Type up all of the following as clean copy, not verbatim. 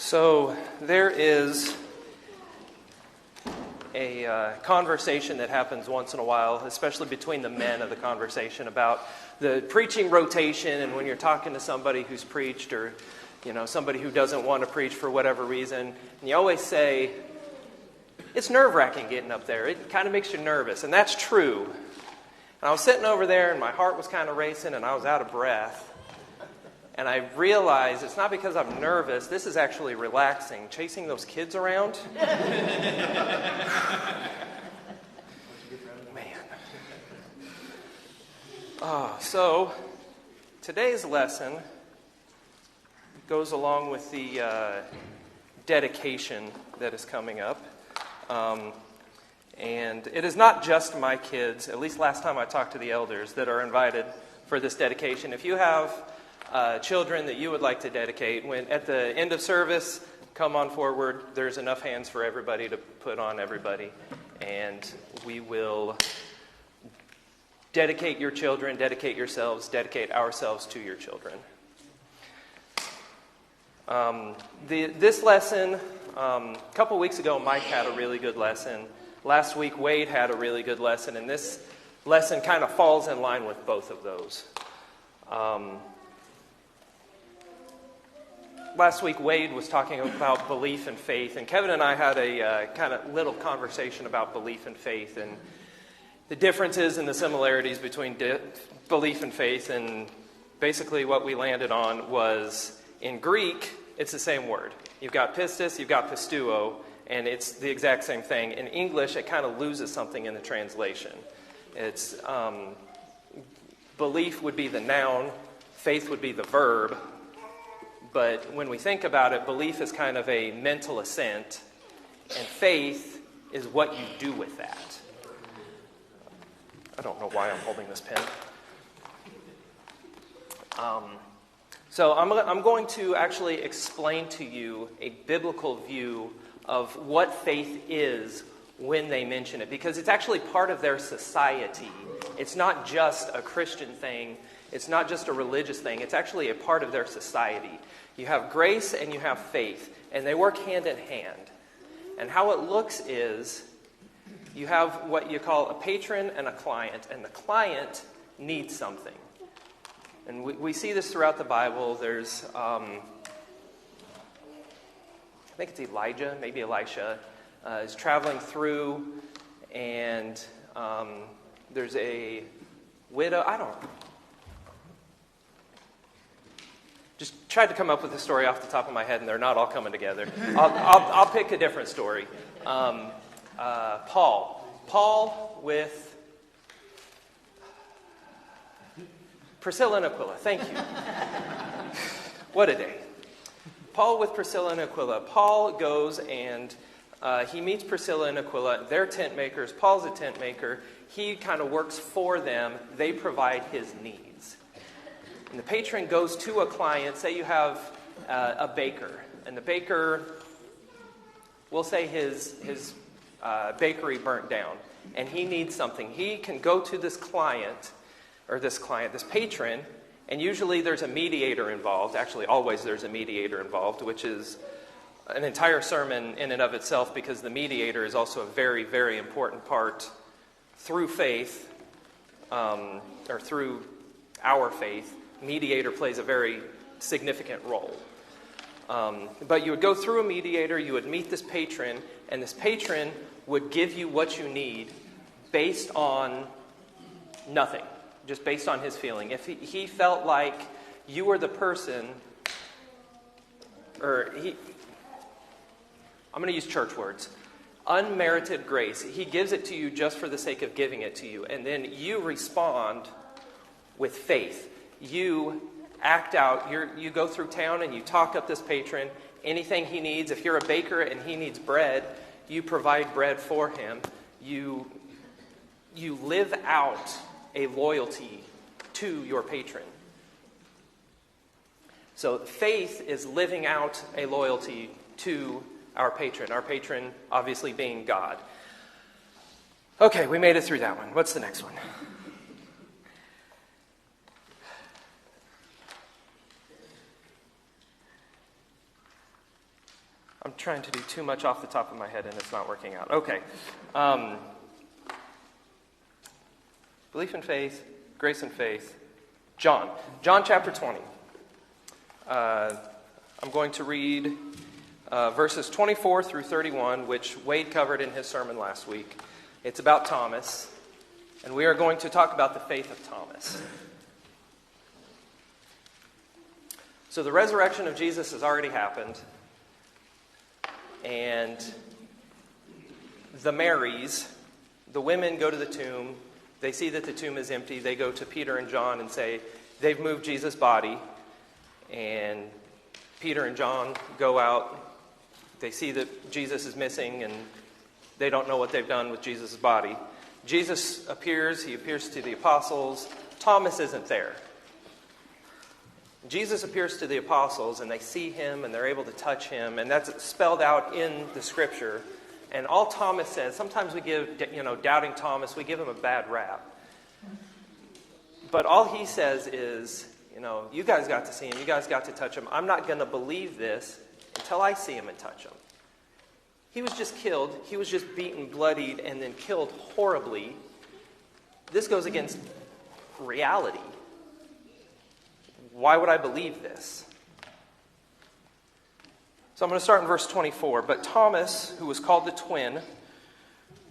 So there is a conversation that happens once in a while, especially between the men of the conversation, about the preaching rotation, and when you're talking to somebody who's preached or somebody who doesn't want to preach for whatever reason, and you always say, it's nerve-wracking getting up there. It kind of makes you nervous, and that's true. And I was sitting over there, and my heart was kind of racing, and I was out of breath. And I realized it's not because I'm nervous. This is actually relaxing. Chasing those kids around. Man. So today's lesson goes along with the dedication that is coming up. And it is not just my kids, at least last time I talked to the elders, that are invited for this dedication. If you have children that you would like to dedicate, at the end of service, come on forward. There's enough hands for everybody to put on everybody. And we will dedicate your children, dedicate yourselves, dedicate ourselves to your children. This lesson, a couple weeks ago, Mike had a really good lesson. Last week, Wade had a really good lesson. And this lesson kind of falls in line with both of those. Last week, Wade was talking about belief and faith, and Kevin and I had a kind of little conversation about belief and faith, and the differences and the similarities between belief and faith, and basically what we landed on was, in Greek, it's the same word. You've got pistis, you've got pisteuo, and it's the exact same thing. In English, it kind of loses something in the translation. It's belief would be the noun, faith would be the verb. But when we think about it, belief is kind of a mental assent, and faith is what you do with that. I don't know why I'm holding this pen. So I'm going to actually explain to you a biblical view of what faith is when they mention it, because it's actually part of their society. It's not just a Christian thing. It's not just a religious thing. It's actually a part of their society. You have grace and you have faith, and they work hand in hand. And how it looks is you have what you call a patron and a client, and the client needs something. And we see this throughout the Bible. There's, I think it's Elijah, maybe Elisha, is traveling through, and there's a widow. I don't know. Just tried to come up with a story off the top of my head, and they're not all coming together. I'll pick a different story. Paul with Priscilla and Aquila. Thank you. What a day. Paul with Priscilla and Aquila. Paul goes and he meets Priscilla and Aquila. They're tent makers. Paul's a tent maker. He kind of works for them. They provide his needs. And the patron goes to a client. Say you have a baker, and the baker, we'll say his bakery burnt down, and he needs something. He can go to this patron, and usually there's a mediator involved. Actually, always there's a mediator involved, which is an entire sermon in and of itself, because the mediator is also a very, very important part through faith, or through our faith. Mediator plays a very significant role. But you would go through a mediator, you would meet this patron, and this patron would give you what you need based on nothing, just based on his feeling. If he felt like you were the person, I'm going to use church words, unmerited grace. He gives it to you just for the sake of giving it to you, and then you respond with faith. You act out, you go through town and you talk up this patron. Anything he needs, if you're a baker and he needs bread, you provide bread for him. You live out a loyalty to your patron. So faith is living out a loyalty to our patron obviously being God. Okay, we made it through that one. What's the next one? I'm trying to do too much off the top of my head, and it's not working out. Okay. Belief and faith, grace and faith. John chapter 20. I'm going to read verses 24 through 31, which Wade covered in his sermon last week. It's about Thomas, and we are going to talk about the faith of Thomas. So the resurrection of Jesus has already happened, and the Marys, the women, go to the tomb. They see that the tomb is empty. They go to Peter and John and say, they've moved Jesus' body. And Peter and John go out. They see that Jesus is missing, and they don't know what they've done with Jesus' body. Jesus appears. He appears to the apostles. Thomas isn't there. Jesus appears to the apostles, and they see him, and they're able to touch him, and that's spelled out in the Scripture. And all Thomas says, sometimes we give, doubting Thomas, we give him a bad rap. But all he says is, you guys got to see him, you guys got to touch him. I'm not going to believe this until I see him and touch him. He was just killed. He was just beaten, bloodied, and then killed horribly. This goes against reality. Why would I believe this? So I'm going to start in verse 24. But Thomas, who was called the twin,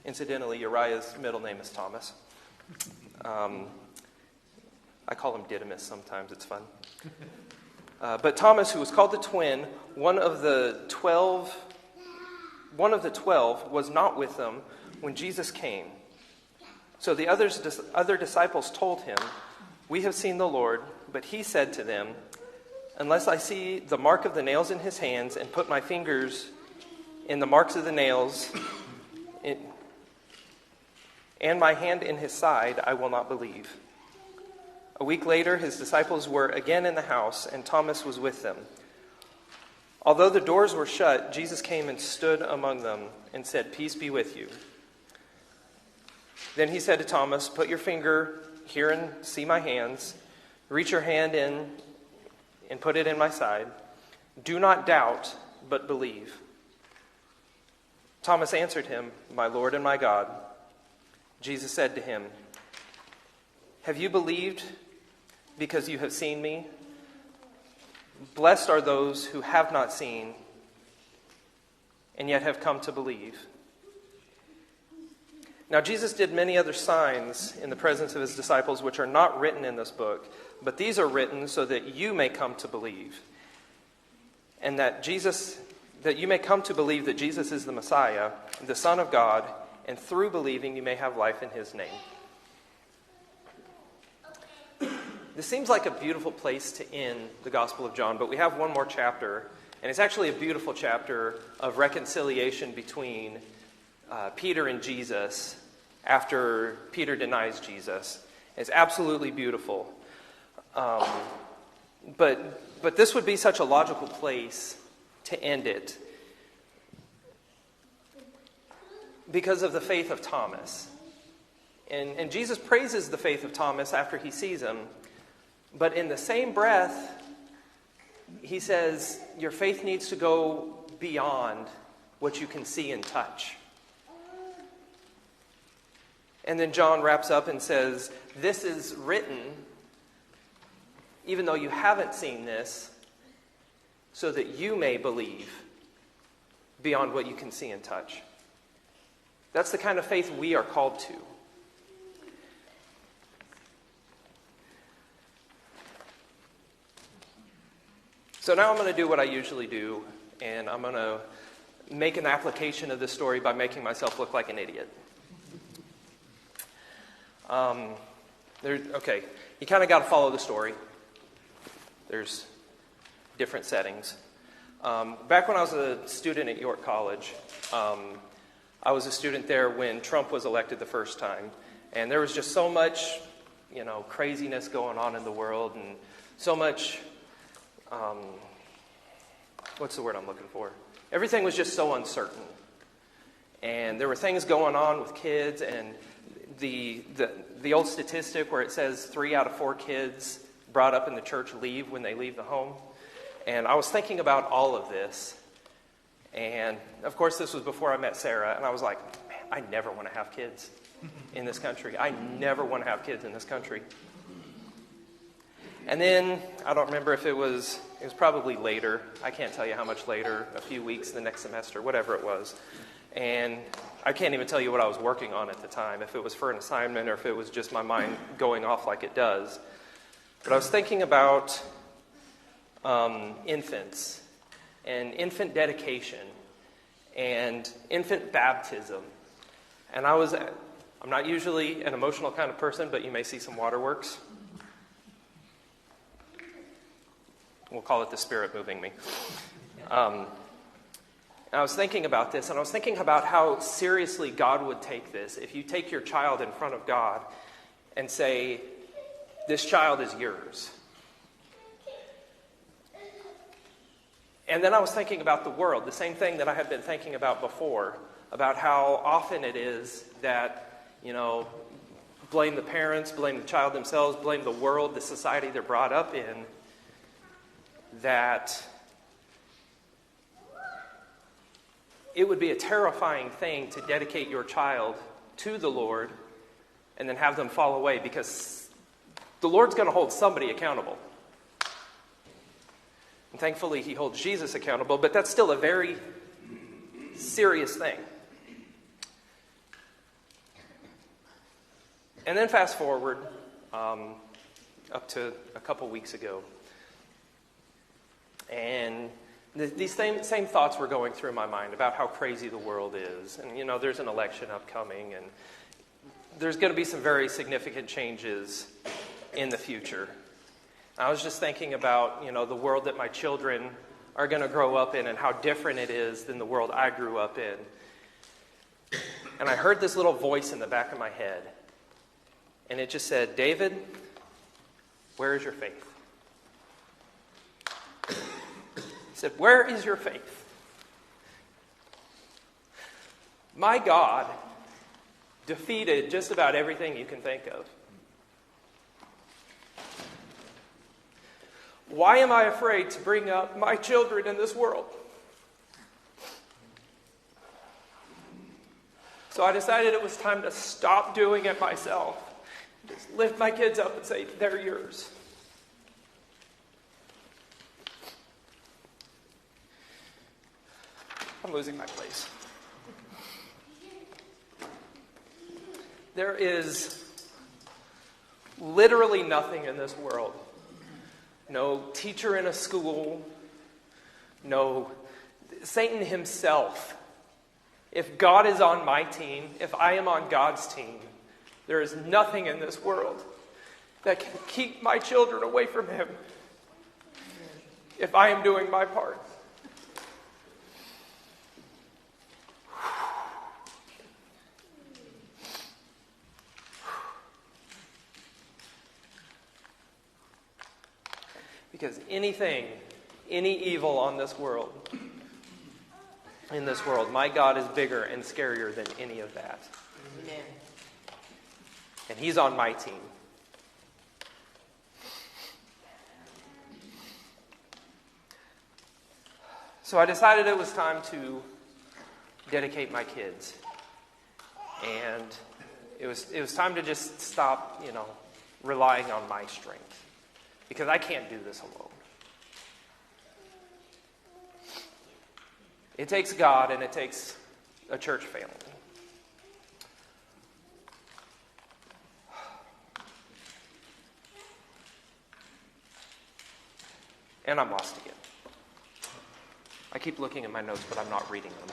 incidentally, Uriah's middle name is Thomas. I call him Didymus sometimes. It's fun. But Thomas, who was called the twin, one of the 12, was not with them when Jesus came. So the other disciples told him, "We have seen the Lord." But he said to them, "Unless I see the mark of the nails in his hands and put my fingers in the marks of the nails and my hand in his side, I will not believe." A week later, his disciples were again in the house, and Thomas was with them. Although the doors were shut, Jesus came and stood among them and said, "Peace be with you." Then he said to Thomas, "Put your finger here and see my hands. Reach your hand in and put it in my side. Do not doubt, but believe." Thomas answered him, "My Lord and my God." Jesus said to him, "Have you believed because you have seen me? Blessed are those who have not seen and yet have come to believe." Now Jesus did many other signs in the presence of his disciples, which are not written in this book, but these are written so that you may come to believe, and that you may come to believe that Jesus is the Messiah, the Son of God, and through believing you may have life in his name. This seems like a beautiful place to end the Gospel of John, but we have one more chapter, and it's actually a beautiful chapter of reconciliation between Peter and Jesus after Peter denies Jesus. It's absolutely beautiful. But this would be such a logical place to end it because of the faith of Thomas. And Jesus praises the faith of Thomas after he sees him. But in the same breath, he says, your faith needs to go beyond what you can see and touch. And then John wraps up and says, this is written, even though you haven't seen this, so that you may believe beyond what you can see and touch. That's the kind of faith we are called to. So now I'm going to do what I usually do, and I'm going to make an application of this story by making myself look like an idiot. Okay, you kind of got to follow the story. There's different settings. Back when I was a student at York College, I was a student there when Trump was elected the first time. And there was just so much, craziness going on in the world, and so much, what's the word I'm looking for? Everything was just so uncertain. And there were things going on with kids, and the old statistic where it says 3 out of 4 kids brought up in the church leave when they leave the home. And I was thinking about all of this. And, of course, this was before I met Sarah, and I was like, man, I never want to have kids in this country. I never want to have kids in this country. And then, I don't remember if it was probably later. I can't tell you how much later, a few weeks, the next semester, whatever it was. And I can't even tell you what I was working on at the time, if it was for an assignment or if it was just my mind going off like it does. But I was thinking about infants and infant dedication and infant baptism. And I'm not usually an emotional kind of person, but you may see some waterworks. We'll call it the Spirit moving me. And I was thinking about this, and I was thinking about how seriously God would take this if you take your child in front of God and say, this child is yours. And then I was thinking about the world, the same thing that I had been thinking about before, about how often it is that, blame the parents, blame the child themselves, blame the world, the society they're brought up in, that it would be a terrifying thing to dedicate your child to the Lord and then have them fall away, because the Lord's going to hold somebody accountable. And thankfully, he holds Jesus accountable, but that's still a very serious thing. And then fast forward up to a couple weeks ago. And these same thoughts were going through my mind about how crazy the world is. And, there's an election upcoming, and there's going to be some very significant changes in the future. I was just thinking about, the world that my children are going to grow up in and how different it is than the world I grew up in. And I heard this little voice in the back of my head. And it just said, David, where is your faith? He said, where is your faith? My God defeated just about everything you can think of. Why am I afraid to bring up my children in this world? So I decided it was time to stop doing it myself. Just lift my kids up and say, they're yours. I'm losing my place. There is literally nothing in this world. No teacher in a school. No Satan himself. If God is on my team, if I am on God's team, there is nothing in this world that can keep my children away from him if I am doing my part. Because any evil in this world, my God is bigger and scarier than any of that. Amen. And he's on my team. So I decided it was time to dedicate my kids. And it was time to just stop, relying on my strength. Because I can't do this alone. It takes God and it takes a church family. And I'm lost again. I keep looking at my notes, but I'm not reading them.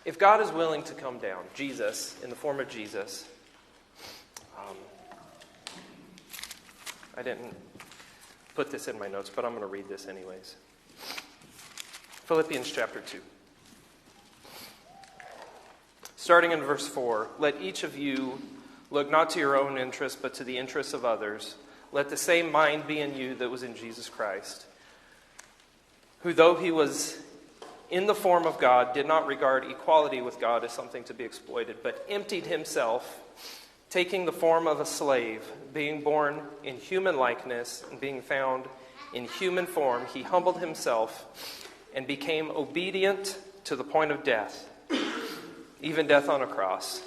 If God is willing to come down, Jesus, in the form of Jesus, I didn't put this in my notes, but I'm going to read this anyways. Philippians chapter 2. Starting in verse 4, let each of you look not to your own interests, but to the interests of others. Let the same mind be in you that was in Jesus Christ, who though he was in the form of God, did not regard equality with God as something to be exploited, but emptied himself, taking the form of a slave, being born in human likeness, and being found in human form, he humbled himself and became obedient to the point of death, even death on a cross.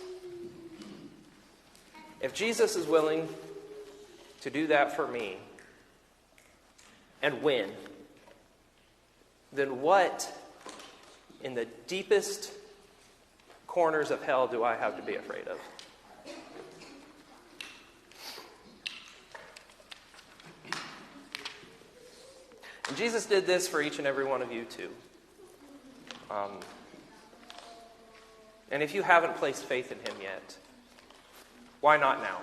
If Jesus is willing to do that for me and win, then what in the deepest corners of hell do I have to be afraid of? And Jesus did this for each and every one of you too. And if you haven't placed faith in him yet, why not now?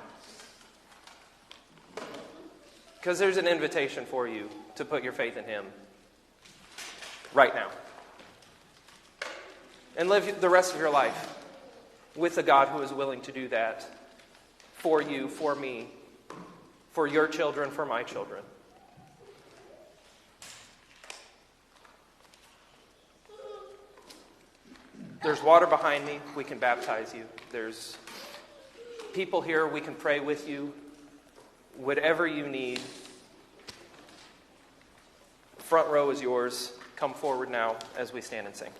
Because there's an invitation for you to put your faith in him right now. And live the rest of your life with a God who is willing to do that for you, for me, for your children, for my children. There's water behind me. We can baptize you. There's people here. We can pray with you. Whatever you need. Front row is yours. Come forward now as we stand and sing.